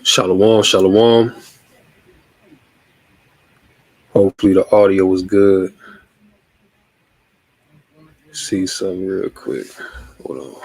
Shalom, shalom. Hopefully the audio was good. See something real quick. Hold on.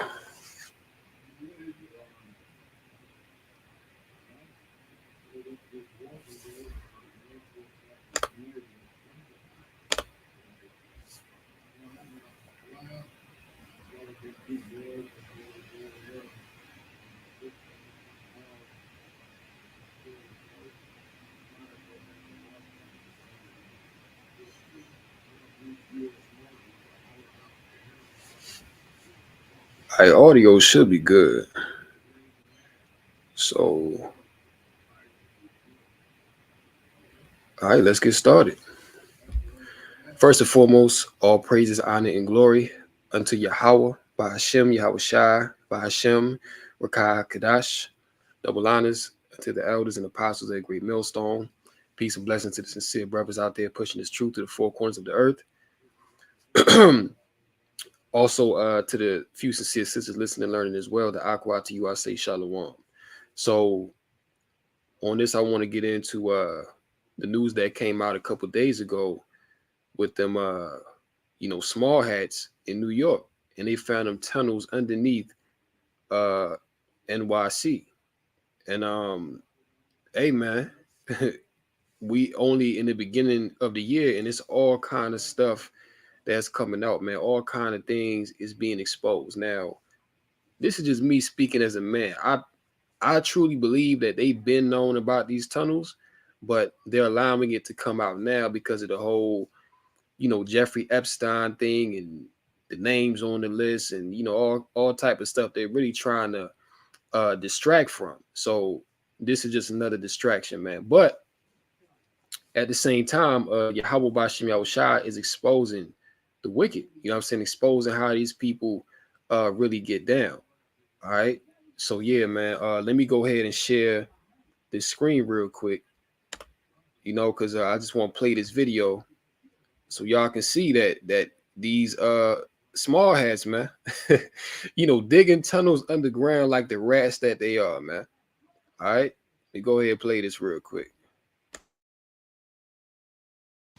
Our audio should be good. So, all right, let's get started. First and foremost, all praises, honor, and glory unto Yahweh, by Hashem, Yahweh Shai, by Hashem, Rakai Kadash. Double honors to the elders and apostles at Great Millstone. Peace and blessings to the sincere brothers out there pushing this truth to the four corners of the earth. Also, to the few sincere sisters listening and learning as well, the Aqua to you, I say shalom. So, on this, I want to get into the news that came out a couple days ago with them, small hats in New York, and they found them tunnels underneath NYC. And hey, man, we only in the beginning of the year, and it's all kind of stuff that's coming out, man. All kind of things is being exposed. Now, this is just me speaking as a man. I truly believe that they've been known about these tunnels, but they're allowing it to come out now because of the whole, Jeffrey Epstein thing and the names on the list and, all type of stuff they're really trying to distract from. So this is just another distraction, man. But at the same time, Yahweh Bashim Yahushua is exposing the wicked, exposing how these people really get down. All right. So yeah, man. Let me go ahead and share this screen real quick. Because I just want to play this video so y'all can see that these small hats, man, digging tunnels underground like the rats that they are, man. All right. Let me go ahead and play this real quick.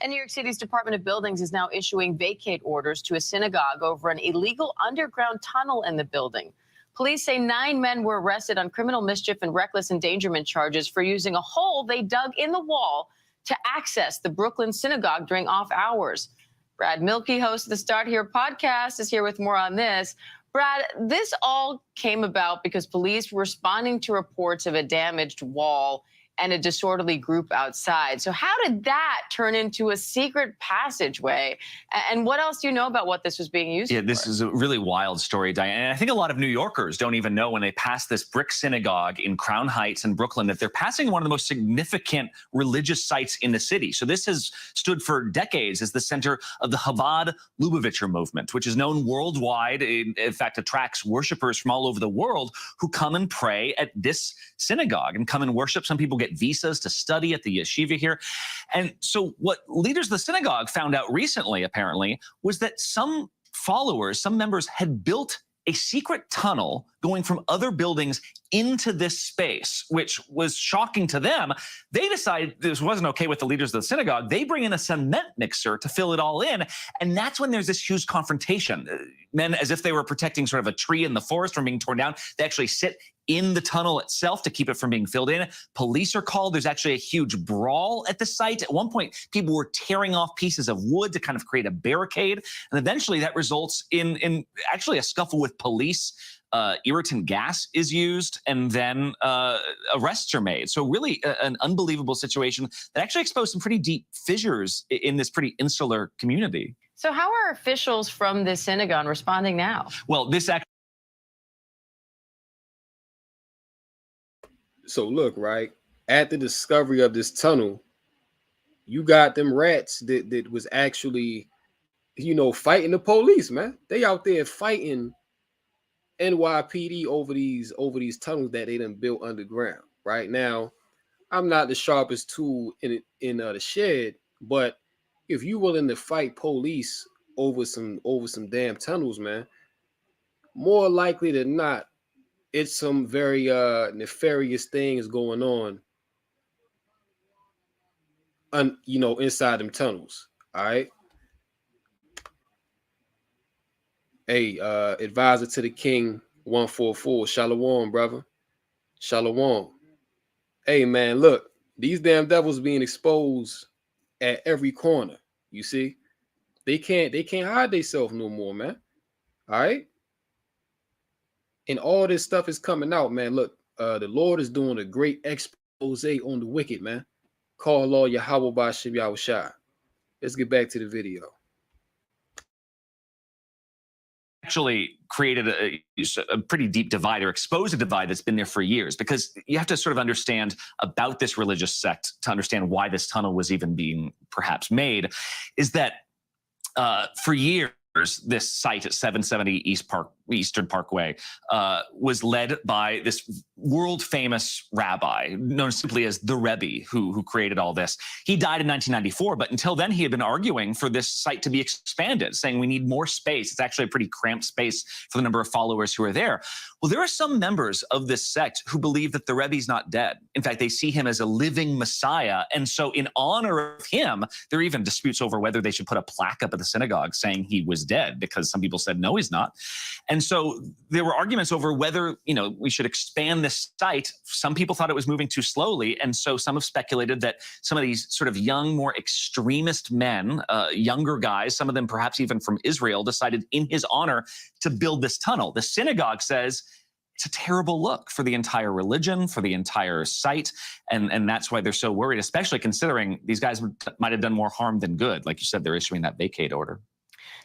And New York City's Department of Buildings is now issuing vacate orders to a synagogue over an illegal underground tunnel in the building. Police say 9 men were arrested on criminal mischief and reckless endangerment charges for using a hole they dug in the wall to access the Brooklyn synagogue during off hours. Brad Milkey, host of the Start Here podcast, is here with more on this. Brad, this all came about because police were responding to reports of a damaged wall and a disorderly group outside. So how did that turn into a secret passageway? And what else do you know about what this was being used for? Yeah, this is a really wild story, Diane. And I think a lot of New Yorkers don't even know when they pass this brick synagogue in Crown Heights in Brooklyn that they're passing one of the most significant religious sites in the city. So this has stood for decades as the center of the Chabad Lubavitcher movement, which is known worldwide. In fact, attracts worshipers from all over the world who come and pray at this synagogue and come and worship. Some people get visas to study at the yeshiva here. And so what leaders of the synagogue found out recently, apparently, was that some followers, some members had built a secret tunnel going from other buildings into this space, which was shocking to them. They decided this wasn't okay with the leaders of the synagogue. They bring in a cement mixer to fill it all in. And that's when there's this huge confrontation. Men, as if they were protecting sort of a tree in the forest from being torn down, they actually sit in the tunnel itself to keep it from being filled in. Police are called. There's actually a huge brawl at the site. At one point, people were tearing off pieces of wood to kind of create a barricade. And eventually that results in actually a scuffle with police. Irritant gas is used, and then arrests are made. So really an unbelievable situation that actually exposed some pretty deep fissures in this pretty insular community. So how are officials from this synagogue responding now? Well, this actually... So look, right, at the discovery of this tunnel, you got them rats that was actually, fighting the police, man. They out there fighting NYPD over these tunnels that they done built underground. Right now, I'm not the sharpest tool in the shed, but if you willing to fight police over some damn tunnels, man, more likely than not, it's some very nefarious things going on, you know, inside them tunnels. All right. Hey, advisor to the king 144. Shalom, brother. Shalom. Hey man, look, these damn devils being exposed at every corner. You see, they can't hide themselves no more, man. All right. And all this stuff is coming out, man. Look, the Lord is doing a great expose on the wicked, man. Call Lord Yahweh Bashim Yahushua. Let's get back to the video. Actually created a pretty deep divide, or exposed a divide that's been there for years, because you have to sort of understand about this religious sect to understand why this tunnel was even being perhaps made, is that for years, this site at 770 Eastern Parkway was led by this world famous rabbi known simply as the Rebbe, who created all this. He died in 1994, but until then he had been arguing for this site to be expanded, saying we need more space. It's actually a pretty cramped space for the number of followers who are there. Well, there are some members of this sect who believe that the Rebbe's not dead. In fact, they see him as a living Messiah. And so in honor of him, there are even disputes over whether they should put a plaque up at the synagogue saying he was dead, because some people said, no, he's not. And so there were arguments over whether, you know, we should expand this site. Some people thought it was moving too slowly. And so some have speculated that some of these sort of young, more extremist men, younger guys, some of them perhaps even from Israel, decided in his honor to build this tunnel. The synagogue says it's a terrible look for the entire religion, for the entire site. And that's why they're so worried, especially considering these guys might have done more harm than good. Like you said, they're issuing that vacate order.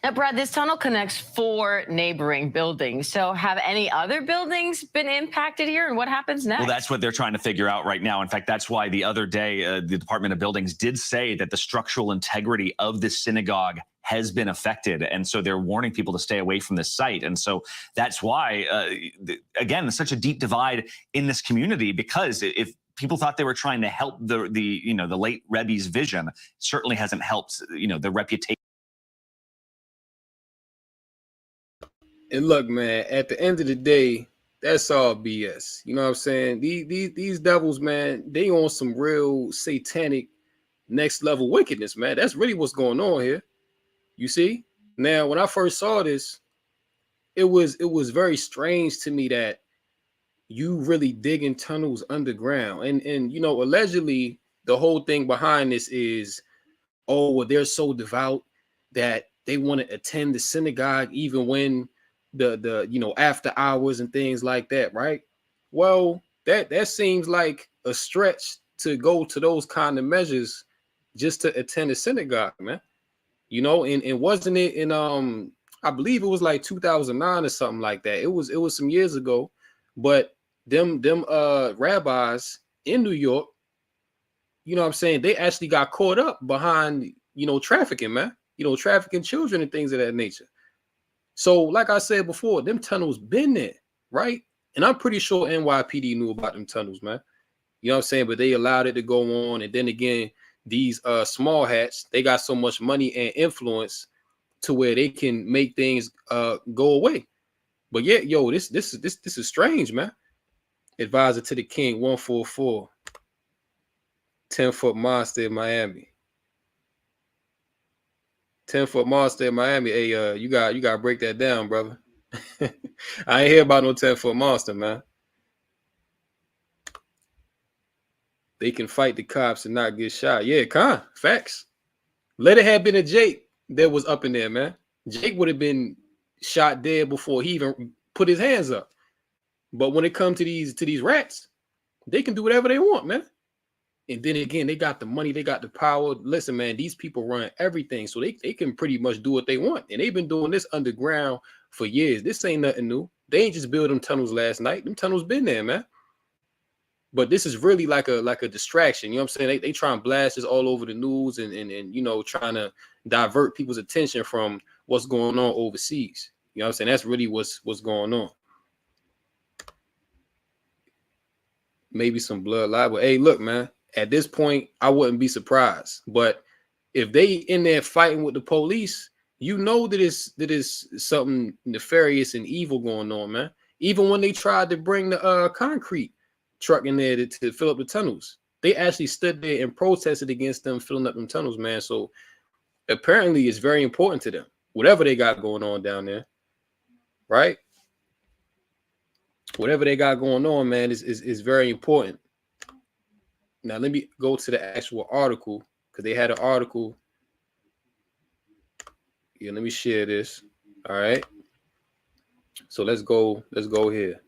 Now, Brad, this tunnel connects 4 neighboring buildings. So have any other buildings been impacted here, and what happens next? Well, that's what they're trying to figure out right now. In fact, that's why the other day, the Department of Buildings did say that the structural integrity of this synagogue has been affected. And so they're warning people to stay away from this site. And so that's why, again, there's such a deep divide in this community, because if people thought they were trying to help the late Rebbe's vision, it certainly hasn't helped, the reputation. And look, man, at the end of the day, that's all BS. You know what I'm saying? These devils, man, they on some real satanic next level wickedness, man. That's really what's going on here. You see? Now, when I first saw this, it was very strange to me that you really digging tunnels underground. And allegedly the whole thing behind this is, oh, well, they're so devout that they want to attend the synagogue even when the after hours and things like that, right? Well, that seems like a stretch to go to those kind of measures just to attend a synagogue, man. And wasn't it in I believe it was like 2009 or something like that. It was some years ago, but them rabbis in New York, you know what I'm saying, they actually got caught up behind trafficking, man, trafficking children and things of that nature. So, like I said before, them tunnels been there, right? And I'm pretty sure NYPD knew about them tunnels, man. You know what I'm saying? But they allowed it to go on. And then again, these small hats, they got so much money and influence to where they can make things go away. But yeah, this is strange, man. Advisor to the King 144, 10-foot monster in Miami. 10-foot monster in Miami. Hey, you got to break that down, brother. I ain't hear about no 10-foot monster, man. They can fight the cops and not get shot. Yeah, facts. Let it have been a Jake that was up in there, man. Jake would have been shot dead before he even put his hands up. But when it comes to these rats, they can do whatever they want, man. And then again, they got the money, they got the power. Listen, man, these people run everything, so they can pretty much do what they want. And they've been doing this underground for years. This ain't nothing new. They ain't just build them tunnels last night. Them tunnels been there, man. But this is really like a distraction. You know what I'm saying? They try and blast this all over the news and trying to divert people's attention from what's going on overseas. You know what I'm saying? That's really what's going on. Maybe some blood libel. Hey, look, man. At this point, I wouldn't be surprised. But if they in there fighting with the police, that is something nefarious and evil going on, man. Even when they tried to bring the concrete truck in there to fill up the tunnels, they actually stood there and protested against them filling up them tunnels, man. So apparently it's very important to them, whatever they got going on down there, right? Whatever they got going on, man, is very important. Now let me go to the actual article, because they had an article. Yeah, let me share this. All right. So let's go here.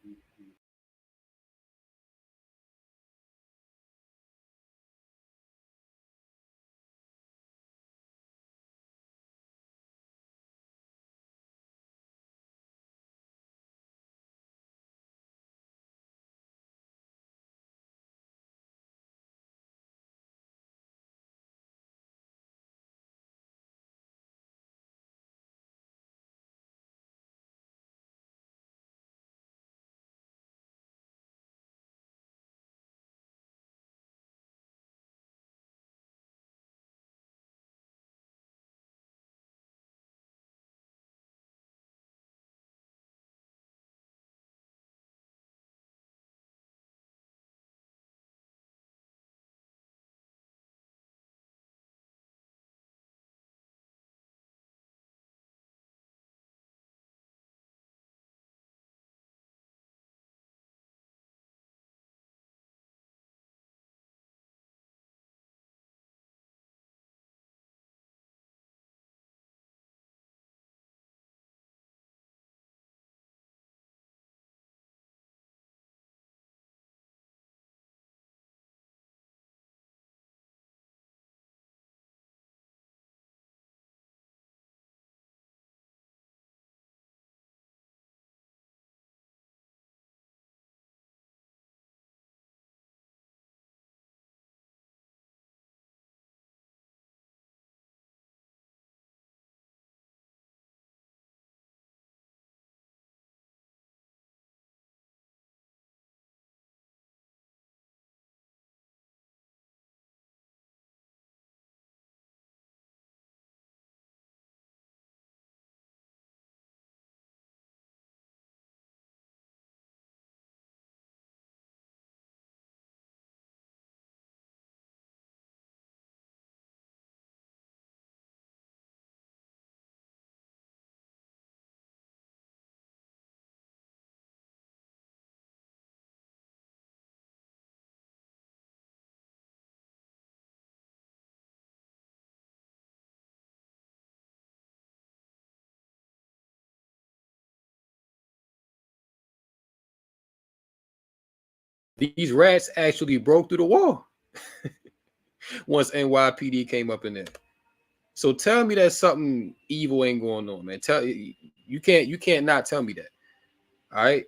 These rats actually broke through the wall once NYPD came up in there. So tell me that something evil ain't going on, man. You can't not tell me that. All right.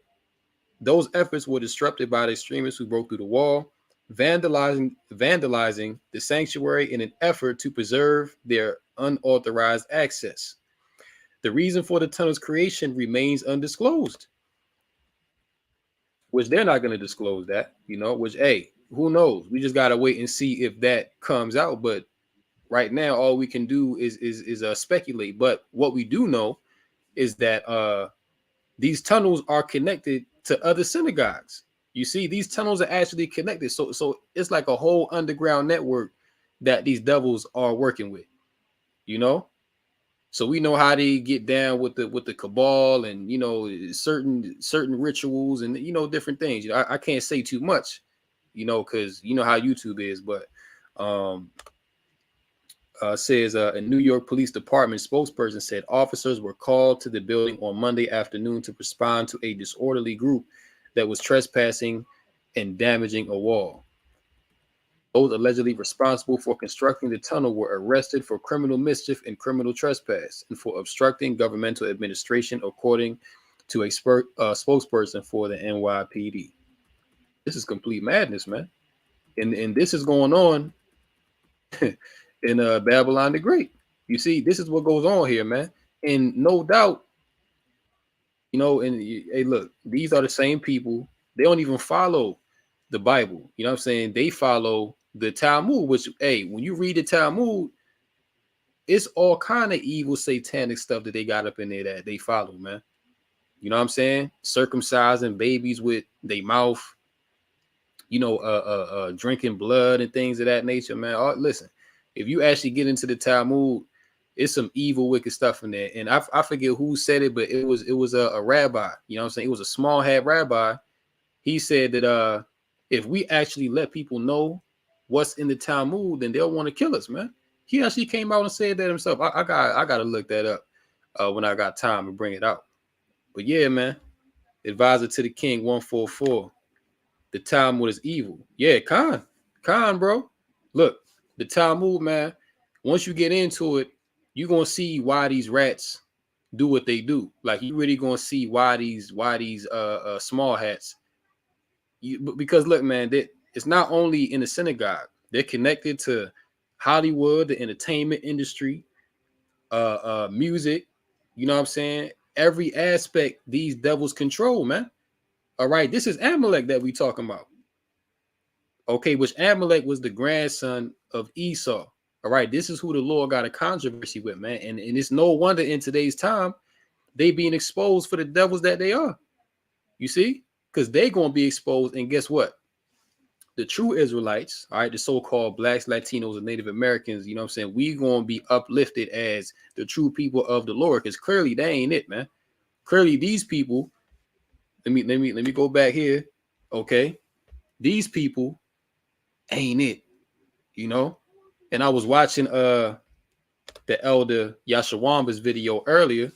Those efforts were disrupted by the extremists who broke through the wall, vandalizing the sanctuary in an effort to preserve their unauthorized access. The reason for the tunnel's creation remains undisclosed, which they're not going to disclose that, which, hey, who knows? We just got to wait and see if that comes out. But right now, all we can do is speculate. But what we do know is that these tunnels are connected to other synagogues. You see, these tunnels are actually connected. So it's like a whole underground network that these devils are working with, So we know how they get down with the cabal and certain rituals and different things. I can't say too much, because how YouTube is, but says a New York Police Department spokesperson said officers were called to the building on Monday afternoon to respond to a disorderly group that was trespassing and damaging a wall. Those allegedly responsible for constructing the tunnel were arrested for criminal mischief and criminal trespass and for obstructing governmental administration, according to a spokesperson for the NYPD. This is complete madness, man. And this is going on in Babylon the Great. You see, this is what goes on here, man. And no doubt, and hey, look, these are the same people. They don't even follow the Bible. You know what I'm saying? They follow the Talmud, which, hey, when you read the Talmud, it's all kind of evil satanic stuff that they got up in there that they follow, man. You know what I'm saying? Circumcising babies with their mouth, drinking blood and things of that nature, man. Listen, if you actually get into the Talmud, it's some evil, wicked stuff in there. And I forget who said it, but it was a rabbi. You know what I'm saying? It was a small head rabbi. He said that if we actually let people know what's in the Talmud, then they'll want to kill us, man. He actually came out and said that himself. I got to look that up when I got time to bring it out. But yeah, man, advisor to the king 144. The Talmud is evil. Yeah, Khan, bro. Look, the Talmud, man. Once you get into it, you're gonna see why these rats do what they do. Like you really gonna see why these small hats. Because look, man, it's not only in the synagogue. They're connected to Hollywood, the entertainment industry, music. You know what I'm saying? Every aspect these devils control, man. All right, this is Amalek that we talking about. Okay, which Amalek was the grandson of Esau. All right, this is who the Lord got a controversy with, man. And it's no wonder in today's time they being exposed for the devils that they are. You see? Because they're going to be exposed. And guess what? The true Israelites, all right, the so-called blacks, Latinos, and Native Americans, you know what I'm saying? We're going to be uplifted as the true people of the Lord. Because clearly they ain't it, man. Clearly these people, let me go back here. Okay. These people ain't it, you know? And I was watching the elder Yashawamba's video earlier,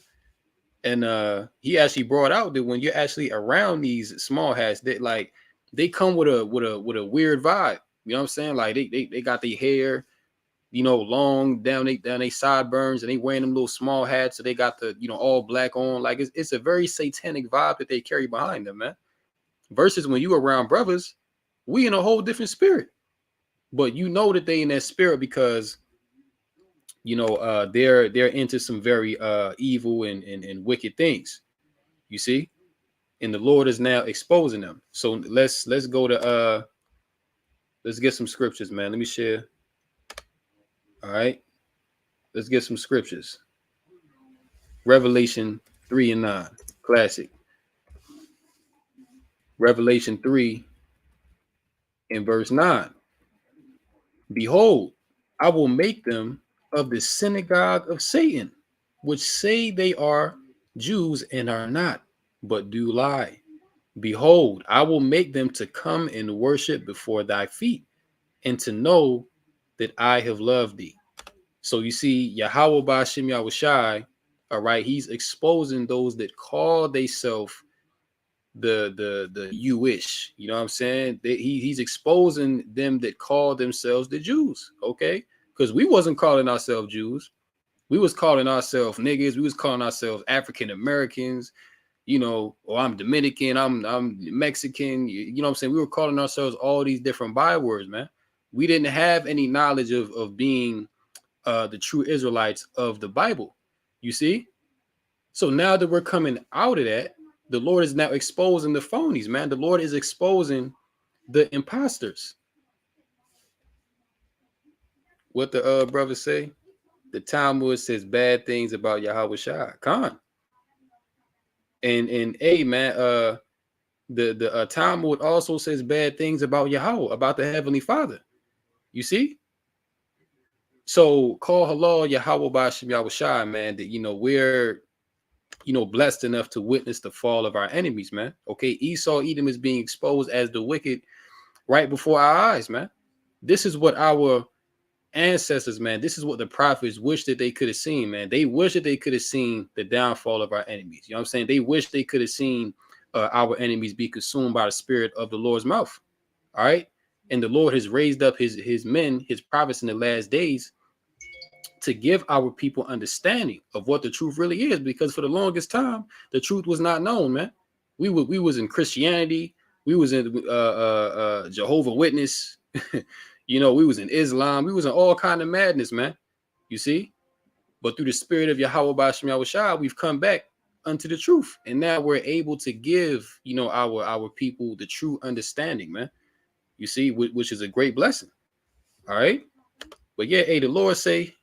and he actually brought out that when you're actually around these small hats, that like they come with a weird vibe. You know what I'm saying? Like they got their hair, long down they sideburns, and they wearing them little small hats, so they got the all black on. Like it's a very satanic vibe that they carry behind them, man. Versus when you around brothers, we in a whole different spirit. But that they in that spirit because they're into some very evil and wicked things. You see, and the Lord is now exposing them. So let's go to let's get some scriptures, man. Let me share. All right, let's get some scriptures. Revelation 3:9, classic. Revelation 3 in verse 9. Behold, I will make them of the synagogue of Satan, which say they are Jews and are not, but do lie. Behold, I will make them to come and worship before thy feet, and to know that I have loved thee. So you see, Yahweh Ba'ashem Yahushai, all right, he's exposing those that call themselves the Jewish, you know what I'm saying? He's exposing them that call themselves the Jews, okay? Because we wasn't calling ourselves Jews. We was calling ourselves niggas. We was calling ourselves African Americans, or I'm Dominican, I'm Mexican, you know what I'm saying? We were calling ourselves all these different bywords, man. We didn't have any knowledge of being the true Israelites of the Bible, you see? So now that we're coming out of that, the Lord is now exposing the phonies, man. The Lord is exposing the imposters. What the brothers say? The Talmud says bad things about Yahweh Shai. Khan. And hey, man, the Talmud also says bad things about Yahweh, about the Heavenly Father. You see? So call halal Yahweh Ba'ashem Yahushai, man, that we're blessed enough to witness the fall of our enemies, man. Okay, Esau, Edom is being exposed as the wicked right before our eyes, man. This is what our ancestors, man, this is what the prophets wish that they could have seen, man. They wish that they could have seen the downfall of our enemies. You know what I'm saying? They wish they could have seen our enemies be consumed by the spirit of the Lord's mouth. All right. And the Lord has raised up his men, his prophets in the last days to give our people understanding of what the truth really is, because for the longest time, the truth was not known, man. We was in Christianity. We was in Jehovah Witness. We was in Islam. We was in all kind of madness, man. You see? But through the spirit of Yahweh Ba'ashem Yahushai, we've come back unto the truth. And now we're able to give, our people the true understanding, man. You see, which is a great blessing. All right. But yeah, the Lord say,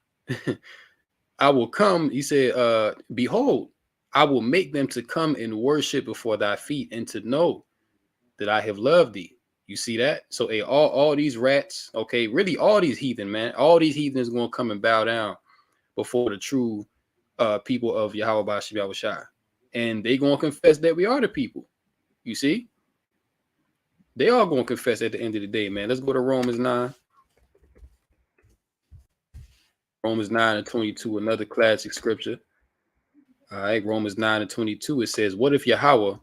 I will come. He said, behold, I will make them to come and worship before thy feet and to know that I have loved thee. You see that? So all these rats, okay, really all these heathen, man, all these heathens going to come and bow down before the true people of Yahweh Bashim Yahushua. And they going to confess that we are the people. You see? They are going to confess at the end of the day, man. Let's go to Romans 9. Romans 9 and 22, another classic scripture. All right, Romans 9 and 22, it says, what if Yahweh,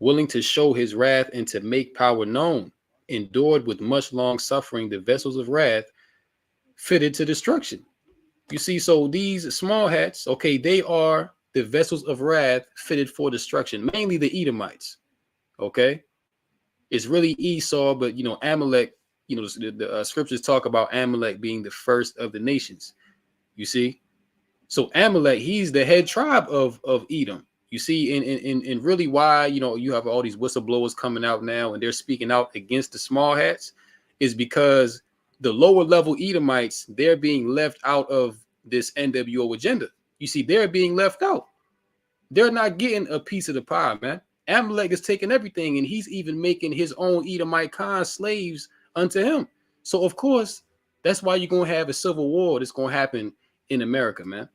willing to show his wrath and to make power known, endured with much long suffering the vessels of wrath fitted to destruction? You see, so these small hats, okay, they are the vessels of wrath fitted for destruction, mainly the Edomites, okay? It's really Esau, but, you know, Amalek, you know, the scriptures talk about Amalek being the first of the nations, you see? So Amalek, he's the head tribe of Edom. You see, and really why, you know, you have all these whistleblowers coming out now and they're speaking out against the small hats is because the lower level Edomites, they're being left out of this NWO agenda. You see, they're being left out. They're not getting a piece of the pie, man. Amalek is taking everything, and he's even making his own Edomite Khan slaves unto him. So, of course, that's why you're going to have a civil war that's going to happen in America, man.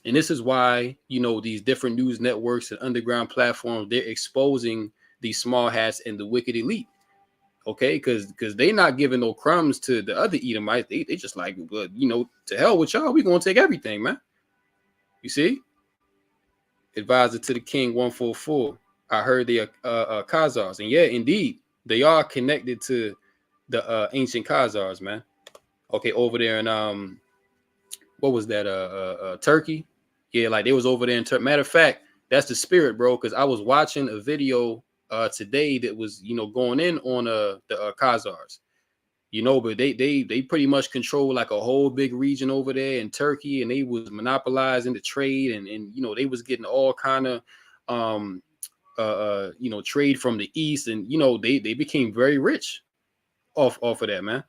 And this is why, you know, these different news networks and underground platforms, they're exposing these small hats and the wicked elite. Okay, because they're not giving no crumbs to the other Edomites. They just like, you know, to hell with y'all. We're going to take everything, man. You see? Advisor to the king 144. I heard they are Khazars. And yeah, indeed, they are connected to the ancient Khazars, man. Okay, over there in what was that? Turkey. Yeah, like they was over there in Turkey. Matter of fact, that's the spirit, bro. Because I was watching a video today that was, you know, going in on the Khazars, you know, but they pretty much control like a whole big region over there in Turkey, and they was monopolizing the trade, and you know, they was getting all kind of you know, trade from the east, and you know, they became very rich off of that, man.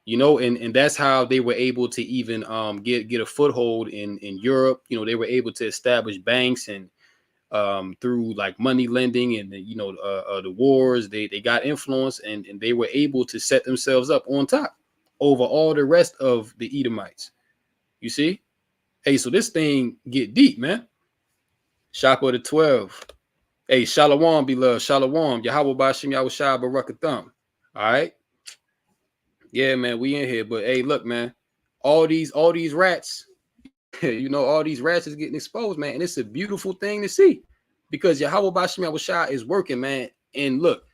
You know, and that's how they were able to even get a foothold in Europe. You know, they were able to establish banks and through like money lending and you know the wars, they got influence and they were able to set themselves up on top over all the rest of the Edomites. You see? Hey, so this thing get deep, man. Shop of the 12. Hey, Shalom, beloved. Shalom. Yahweh Bashim Yahushua Barakatham. All right. Yeah, man, we in here. But hey, look, man, all these rats, you know, all these rats is getting exposed, man. And it's a beautiful thing to see because Yahweh Bashim Yahushua is working, man. And look,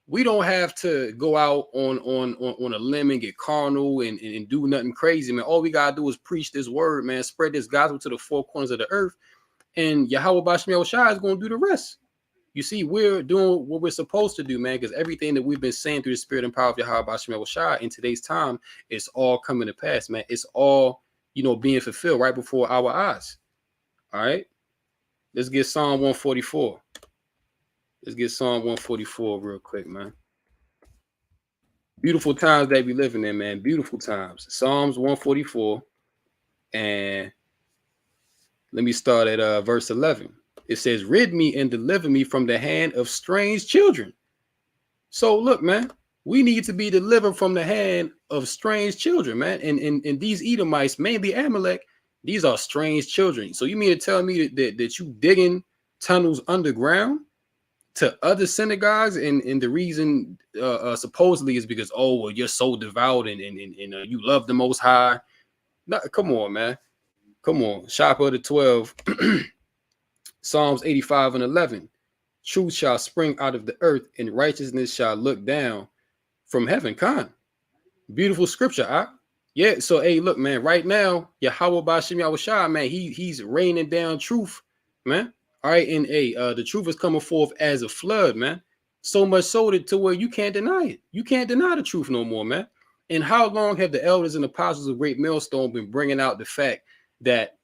we don't have to go out on a limb and get carnal and do nothing crazy, man. All we gotta do is preach this word, man, spread this gospel to the four corners of the earth, and Yahweh Bashim Yahushua is gonna do the rest. You see, we're doing what we're supposed to do, man, because everything that we've been saying through the spirit and power of Yahweh Bashim Yahushua in today's time, it's all coming to pass, man. It's all, you know, being fulfilled right before our eyes. All right. Let's get Psalm 144. Let's get Psalm 144 real quick, man. Beautiful times that we living in, man. Beautiful times. Psalms 144. And let me start at verse 11. It says, rid me and deliver me from the hand of strange children. So look, man, we need to be delivered from the hand of strange children, man. And these Edomites, mainly Amalek, these are strange children. So you mean to tell me that you digging tunnels underground to other synagogues, and the reason supposedly is because, oh, well, you're so devout and you love the Most High. No, come on, man. Come on. Shop of the 12. Psalms 85 and 11. Truth shall spring out of the earth, and righteousness shall look down from heaven. Khan. Beautiful scripture. Yeah. So, hey, look, man, right now, Yahweh Bashim Yahushua, man, he's raining down truth, man. All right. And hey, the truth is coming forth as a flood, man. So much so that to where you can't deny it. You can't deny the truth no more, man. And how long have the elders and apostles of Great Millstone been bringing out the fact that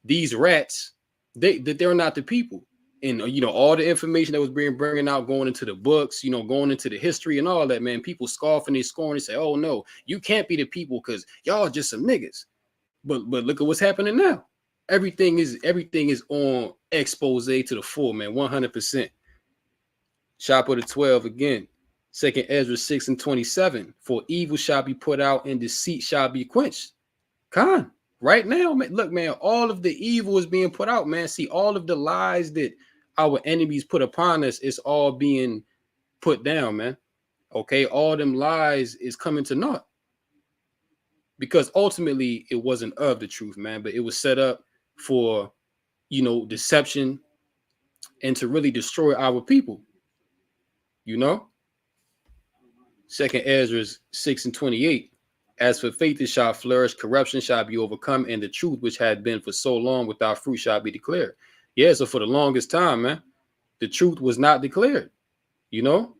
these rats, they're not the people? And you know, all the information that was being bringing out, going into the books, you know, going into the history and all that, man, people scoff and they scorn and say, oh no, you can't be the people because y'all just some niggas. But look at what's happening now. everything is on expose to the full, man. 100%. Shop of the 12 again. 2nd Ezra 6:27. For evil shall be put out and deceit shall be quenched. Con, right now, man. Look, man, all of the evil is being put out, man. See, all of the lies that our enemies put upon us is all being put down, man. Okay, all them lies is coming to naught. Because ultimately it wasn't of the truth, man, but it was set up for, you know, deception and to really destroy our people. You know? 2nd Ezra 6:28. As for faith, it shall flourish, corruption shall be overcome, and the truth which had been for so long without fruit shall be declared. Yeah, so for the longest time, man, the truth was not declared. You know,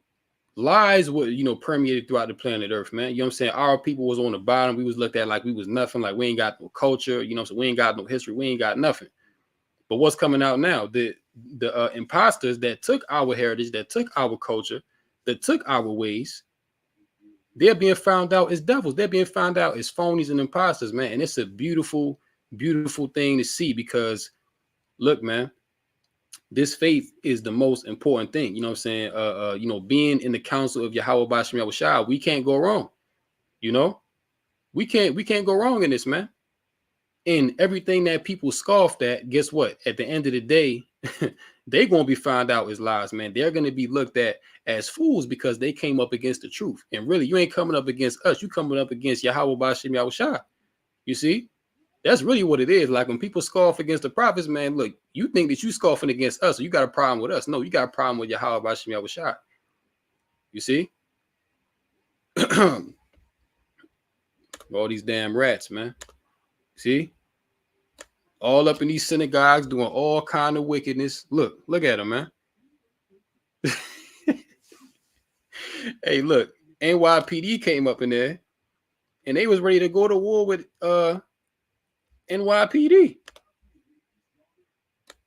lies were, you know, permeated throughout the planet Earth, man. You know what I'm saying? Our people was on the bottom. We was looked at like we was nothing, like we ain't got no culture, you know, so we ain't got no history, we ain't got nothing. But what's coming out now? The imposters that took our heritage, that took our culture, that took our ways, they're being found out as devils. They're being found out as phonies and imposters, man. And it's a beautiful, beautiful thing to see because, look, man, this faith is the most important thing. You know what I'm saying? You know, being in the council of Yahweh Bashim Yahushua, we can't go wrong. You know, we can't go wrong in this, man. And everything that people scoffed at, guess what? At the end of the day, they're going to be found out as lies, man. They're going to be looked at as fools because they came up against the truth. And really, you ain't coming up against us. You coming up against Yahweh Bashim Yahushua. You see? That's really what it is. Like when people scoff against the prophets, man, look, you think that you scoffing against us, so you got a problem with us. No, you got a problem with Yahweh Bashim Yahushua. You see? All these damn rats, man. See? All up in these synagogues doing all kind of wickedness. Look at them, man. Hey, look, NYPD came up in there and they was ready to go to war with NYPD.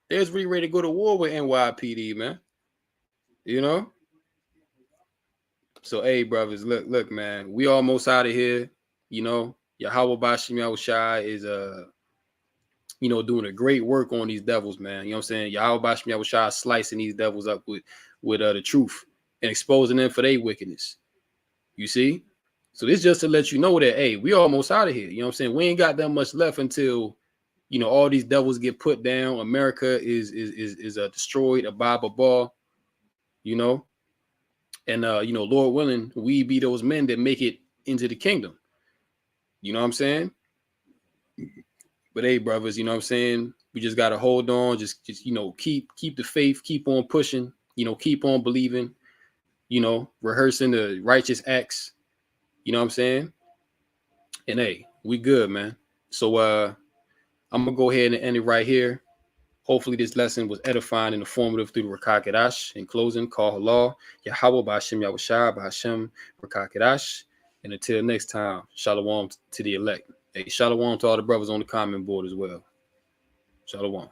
They was really ready to go to war with NYPD, man. You know? So, hey, brothers, look, man, we almost out of here. You know, Yahweh Bashim Yahushua is you know, doing a great work on these devils, man. You know what I'm saying? Yahweh Bashim Yahushua slicing these devils up with the truth and exposing them for their wickedness. You see? So this just to let you know that, hey, we almost out of here. You know what I'm saying? We ain't got that much left until, you know, all these devils get put down. America is destroyed, a Bible ball, you know? And, you know, Lord willing, we be those men that make it into the kingdom. You know what I'm saying? But hey, brothers, you know what I'm saying? We just got to hold on. Just, you know, keep the faith, keep on pushing, you know, keep on believing, you know, rehearsing the righteous acts. You know what I'm saying? And hey, we good, man. So I'm going to go ahead and end it right here. Hopefully this lesson was edifying and informative through the Rakah Kedash. In closing, call halal, Yahweh Bashim Yahushua, Bashim Rakah Kedash. And until next time, shalom to the elect. Hey, shalom to all the brothers on the comment board as well. Shalom.